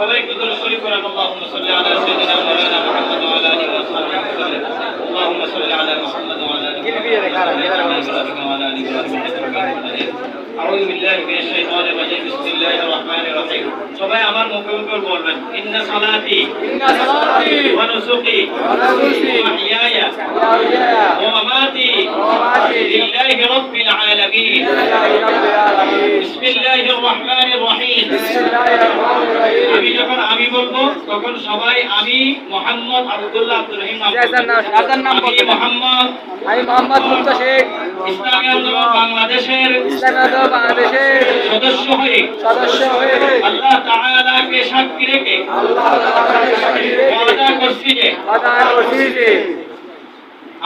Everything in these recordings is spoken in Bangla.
সবাই একটু দরুদ শরীফ পড়েন। আল্লাহুম্মা সাল্লি আলা সাইয়্যিদিনা মাওলানা মুহাম্মদ ওয়া আলা আলিহি ওয়া সাহবিহি ওয়াসাল্লাম। আল্লাহুম্মা সাল্লি আলা মুহাম্মদ ওয়া আলা আলি আউযু বিল্লাহি মিনাশ শাইতানির রাজীম। বিসমিল্লাহির রহমানির রহিম। সবাই আমার মুখে মুখে বলবেন, ইন্না সালাতি ওয়া নুসুকি ওয়া মাহইয়ায়া ওয়া মামাতি লিল্লাহি রাব্বিল আলামিন। বিসমিল্লাহির রহমানির রহিম। আমি যখন আমি বলবো তখন সবাই আমি মোহাম্মদ আব্দুল্লাহ আব্দুর রহিম নাম বলবেন। আমি মোহাম্মদ মুক্তা শেখ ইসলামী আন্দোলন বাংলাদেশের সদস্য হয়ে আল্লাহ তাআলাকে সাক্ষী রেখে ওয়াদা করছি যে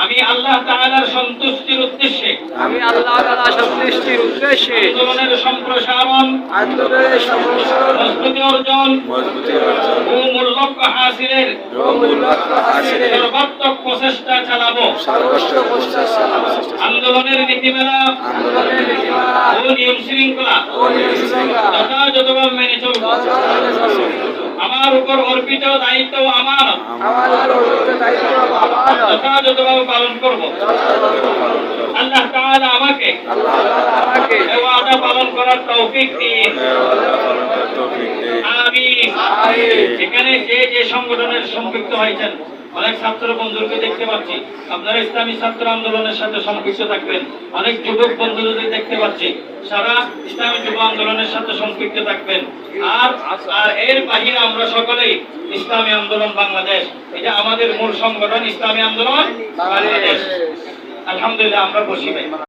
আমি আল্লাহ তাআলার সন্তুষ্টির উদ্দেশ্যে আন্দোলনের সম্প্রসারণ মজবুতি অর্জন ও মূল লক্ষ্য হাসিলের সর্বাত্মক প্রচেষ্টা চালাবো। আন্দোলনের নীতিমালা ও নিয়ম শৃঙ্খলা যথাযথভাবে মেনে চলব। আমার উপর অর্পিত দায়িত্ব আমার যথাযথভাবে পালন করব। আল্লাহ তাআলা আমাকে এই ওয়াদা পালন করার তৌফিক দিন। আমিন। এখানে যে সংগঠনের সম্পৃক্ত হয়েছেন অনেক ছাত্র বন্ধুকে দেখতে পাচ্ছি, আপনারা ইসলামী ছাত্র আন্দোলনের সাথে সম্পৃক্ত থাকবেন। অনেক যুবক বন্ধুদের দেখতে পাচ্ছি, সারা ইসলামী যুব আন্দোলনের সাথে সম্পৃক্ত থাকবেন। আর এর বাহিরে আমরা সকলেই ইসলামী আন্দোলন বাংলাদেশ, এটা আমাদের মূল সংগঠন ইসলামী আন্দোলন বাংলাদেশ। আলহামদুলিল্লাহ, আমরা বসি ভাই।